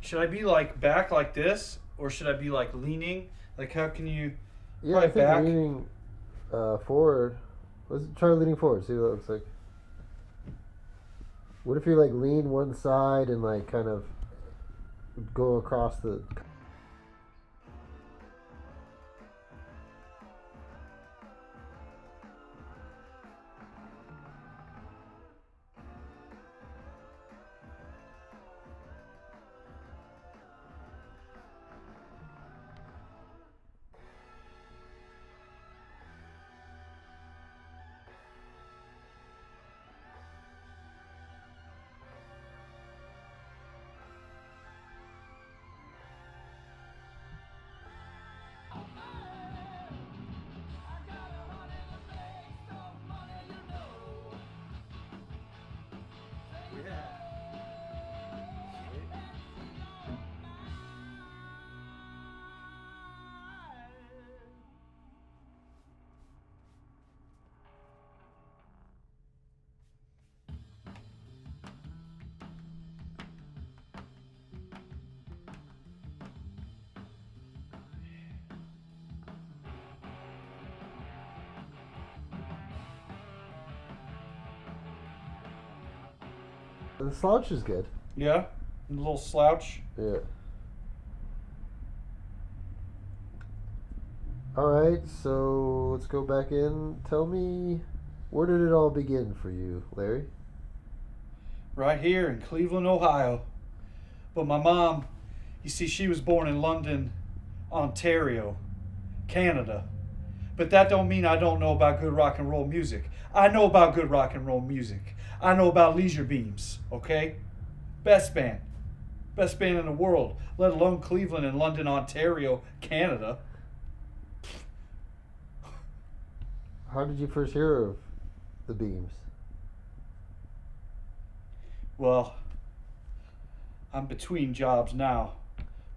Should I be like back like this, or should I be like leaning? Like how can you? Yeah, I Probably think back. leaning forward. Let's try leaning forward. See what it looks like. What if you like lean one side and like kind of go across the. The slouch is good. Yeah, a little slouch. Yeah. Alright, so let's go back in. Tell me, where did it all begin for you, Larry? Right here in Cleveland, Ohio. But my mom, you see, she was born in London, Ontario, Canada. But that don't mean I don't know about good rock and roll music. I know about good rock and roll music. I know about Leisure Beams, okay? Best band. Best band in the world, let alone Cleveland and London, Ontario, Canada. How did you first hear of the Beams? Well, I'm between jobs now.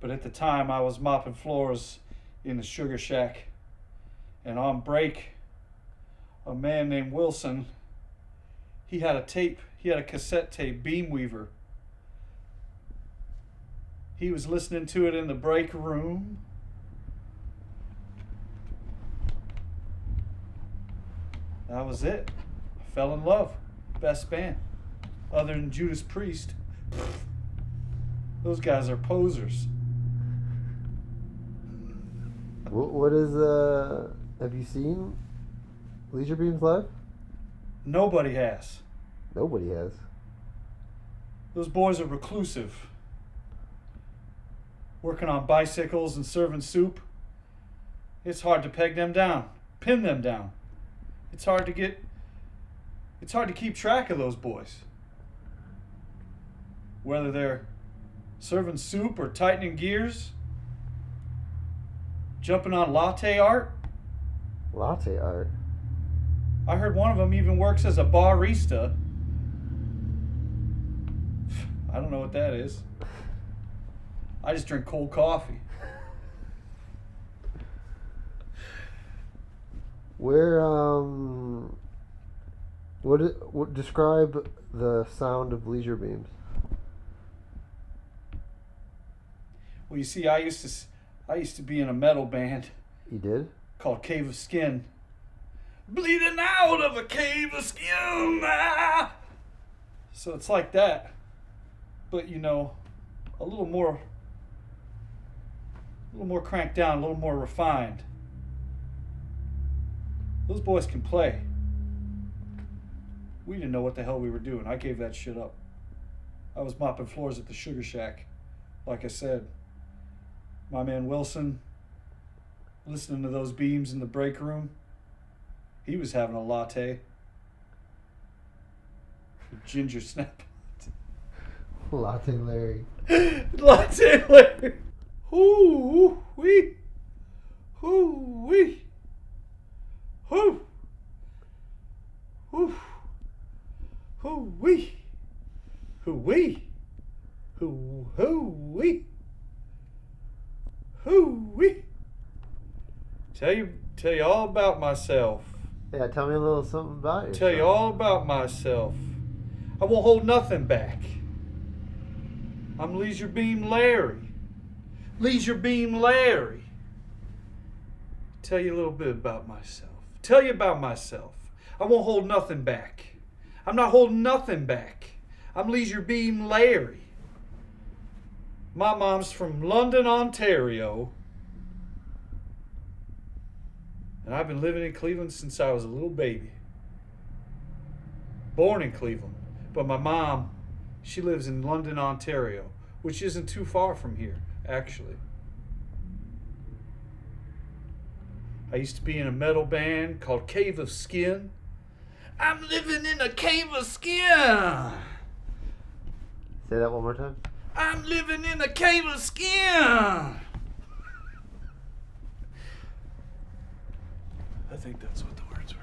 But at the time, I was mopping floors in the Sugar Shack. And on break, a man named Wilson, he had a cassette tape, Beamweaver. He was listening to it in the break room. That was it. I fell in love. Best band. Other than Judas Priest. Those guys are posers. What is, have you seen Leisure Beams live? Nobody has. Nobody has. Those boys are reclusive. Working on bicycles and serving soup. It's hard to peg them down, pin them down. It's hard to keep track of those boys. Whether they're serving soup or tightening gears, jumping on latte art. Latte art. I heard one of them even works as a barista. I don't know what that is. I just drink cold coffee. Where, what describe the sound of Leisure Beams? Well, you see, I used to be in a metal band You did? called Cave of Skin. Bleeding out of a cave of skin. Ah! So it's like that, but you know, a little more cranked down, a little more refined. Those boys can play. We didn't know what the hell we were doing. I gave that shit up. I was mopping floors at the Sugar Shack, like I said. My man Wilson, listening to those Beams in the break room. He was having a latte. Ginger snap. Latte Larry. Latte Larry. Hoo wee. Hoo wee. Hoo. Hoo. Hoo wee. Hoo wee. Hoo wee. Hoo wee. Tell you all about myself. Yeah, tell me a little something about yourself. Tell you all about myself. I won't hold nothing back. I'm Leisure Beam Larry. Leisure Beam Larry. Tell you a little bit about myself. Tell you about myself. I won't hold nothing back. I'm not holding nothing back. I'm Leisure Beam Larry. My mom's from London, Ontario. And I've been living in Cleveland since I was a little baby. Born in Cleveland. But my mom, she lives in London, Ontario, which isn't too far from here, actually. I used to be in a metal band called Cave of Skin. I'm living in a cave of skin. Say that one more time. I'm living in a cave of skin. I think that's what the words were.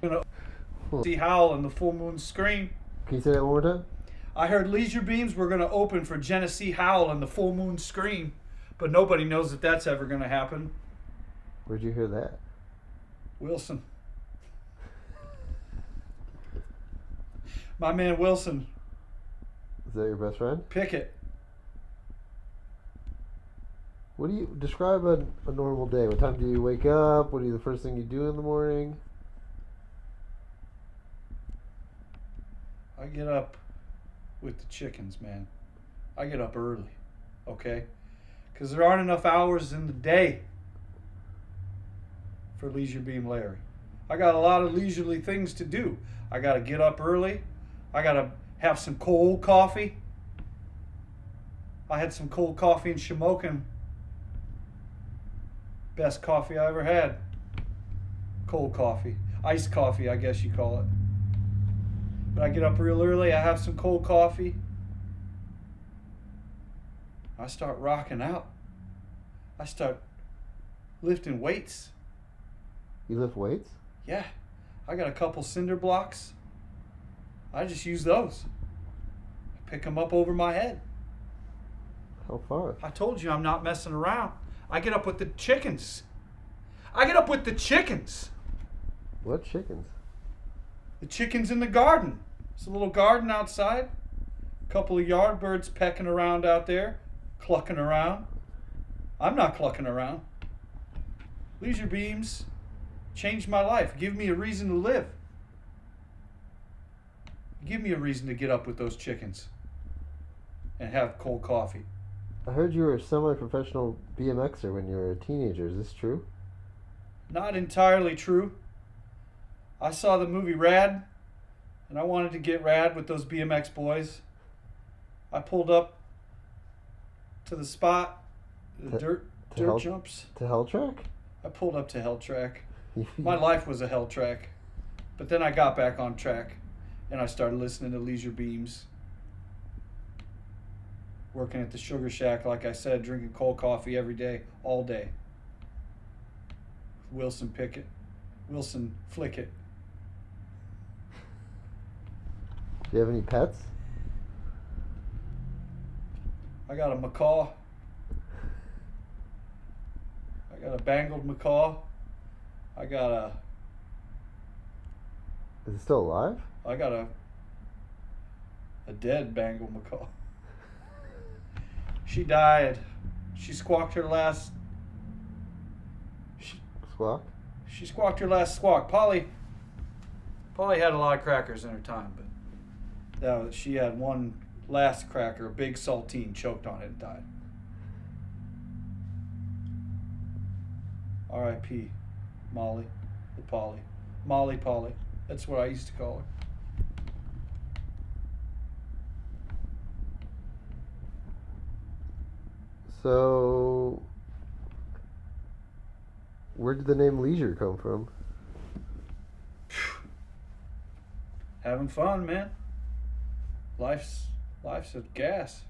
Gonna see Howl and the Full Moon Scream. Can you say that one more time? I heard Leisure Beams were going to open for Genesee Howl and the Full Moon Scream, but nobody knows that that's ever going to happen. Where'd you hear that? Wilson. My man Wilson. Is that your best friend? Pickett. What do you describe a normal day? What time do you wake up? What are the first thing you do in the morning? I get up with the chickens, man. I get up early, okay? Because there aren't enough hours in the day for Leisure Beam Larry. I got a lot of leisurely things to do. I got to get up early. I got to have some cold coffee. I had some cold coffee in Shamokin. Best coffee I ever had. Cold coffee. Iced coffee, I guess you call it. But I get up real early. I have some cold coffee. I start rocking out. I start lifting weights. You lift weights? Yeah. I got a couple cinder blocks. I just use those. I pick them up over my head. How far? I told you I'm not messing around. I get up with the chickens. I get up with the chickens. What chickens? The chickens in the garden. It's a little garden outside. A couple of yard birds pecking around out there, clucking around. I'm not clucking around. Leisure Beams changed my life. Give me a reason to live. Give me a reason to get up with those chickens and have cold coffee. I heard you were a semi-professional BMXer when you were a teenager. Is this true? Not entirely true. I saw the movie Rad, and I wanted to get rad with those BMX boys. I pulled up to the spot, the dirt Hell- jumps. To Hell Track? I pulled up to Hell Track. My life was a hell track. But then I got back on track and I started listening to Leisure Beams. Working at the Sugar Shack, like I said, drinking cold coffee every day, all day. Wilson Pickett. Wilson Flickett. Do you have any pets? I got a macaw. I got a bangled macaw. I got Is it still alive? a dead bangled macaw. She died. She squawked her last. Squawk? She squawked her last squawk. Polly had a lot of crackers in her time, but she had one last cracker, a big saltine, choked on it and died. R.I.P. Molly, the Polly. Molly Polly. That's what I used to call her. So, where did the name Leisure come from? Having fun, man. Life's a gas.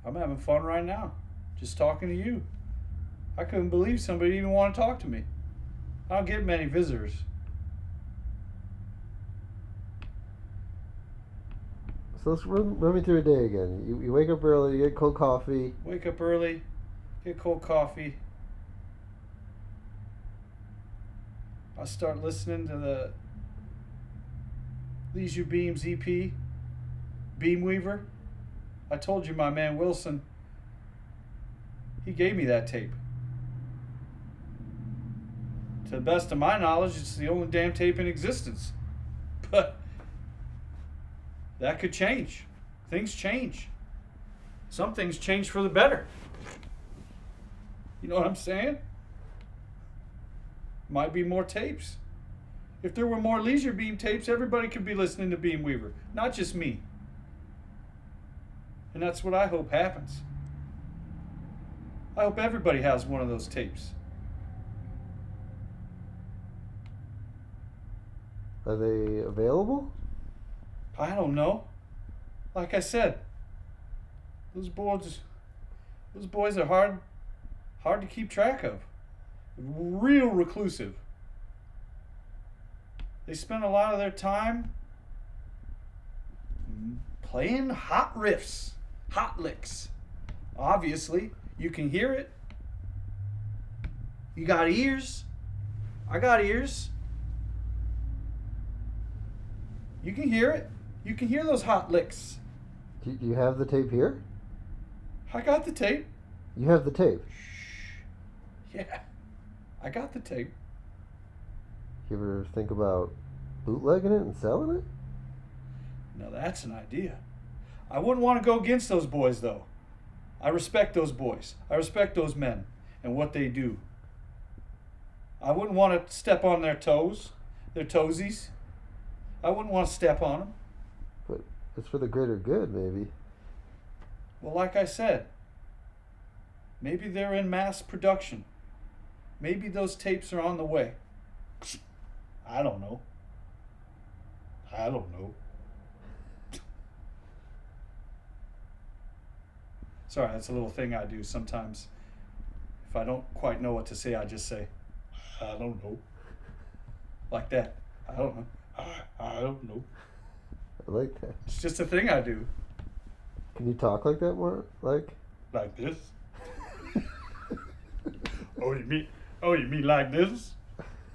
I'm having fun right now, just talking to you. I couldn't believe somebody even wanted to talk to me. I don't get many visitors. So let's run me through a day again. You wake up early, you get cold coffee. Wake up early, get cold coffee. I start listening to the Leisure Beams EP, Beamweaver. I told you my man Wilson, he gave me that tape. To the best of my knowledge, it's the only damn tape in existence. But that could change. Things change. Some things change for the better. You know what I'm saying? Might be more tapes. If there were more Leisure Beam tapes, everybody could be listening to Beamweaver, not just me. And that's what I hope happens. I hope everybody has one of those tapes. Are they available? I don't know. Like I said, those boys are hard to keep track of. Real reclusive. They spend a lot of their time playing hot riffs, hot licks. Obviously, you can hear it. You got ears. I got ears. You can hear it. You can hear those hot licks. Do you have the tape here? I got the tape. You have the tape. Yeah, I got the tape. You ever think about bootlegging it and selling it? Now that's an idea. I wouldn't want to go against those boys, though. I respect those boys. I respect those men and what they do. I wouldn't want to step on their toes, their toesies. I wouldn't want to step on them. But it's for the greater good, maybe. Well, like I said, maybe they're in mass production. Maybe those tapes are on the way. I don't know. Sorry, that's a little thing I do sometimes. If I don't quite know what to say, I just say, I don't know. Like that. I don't know. I don't know. I like that. It's just a thing I do. Can you talk like that more? Like this? Oh, you mean like this?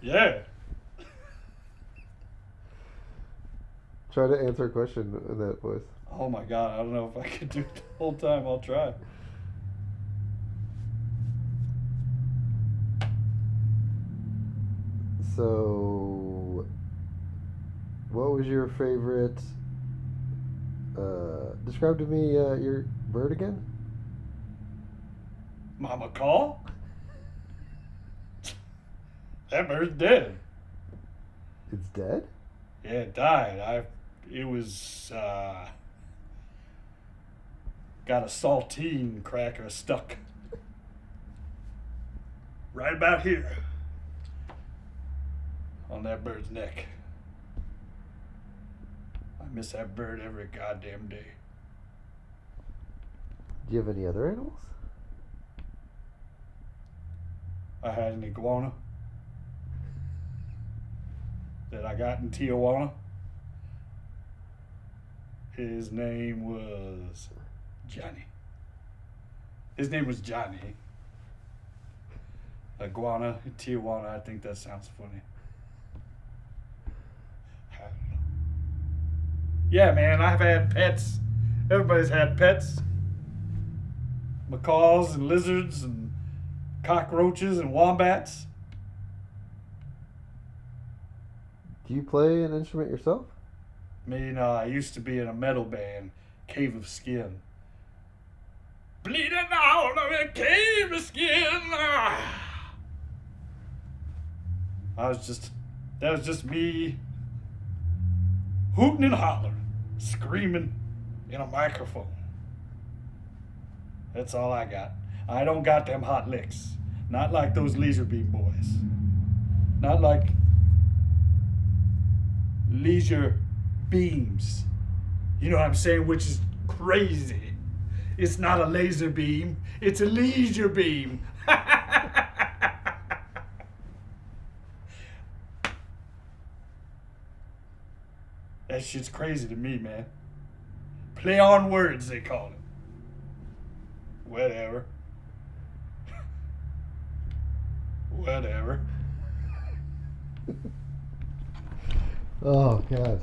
Yeah. Try to answer a question in that voice. Oh my God, I don't know if I could do it the whole time. I'll try. So, what was your favorite? Describe to me your bird again. My macaw? That bird's dead. It's dead? Yeah, it died. It was got a saltine cracker stuck. Right about here. On that bird's neck. I miss that bird every goddamn day. Do you have any other animals? I had an iguana that I got in Tijuana. His name was Johnny. His name was Johnny. Iguana in Tijuana, I think that sounds funny. I don't know. Yeah, man, I've had pets. Everybody's had pets. Macaws and lizards and cockroaches and wombats. Do you play an instrument yourself? I used to be in a metal band, Cave of Skin. Bleeding out of a cave of skin. That was just me hooting and hollering, screaming in a microphone. That's all I got. I don't got them hot licks. Not like those Leisure Beam boys. Not like Leisure Beams. You know what I'm saying? Which is crazy. It's not a laser beam. It's a leisure beam. That shit's crazy to me, man. Play on words, they call it. Whatever. Oh, God.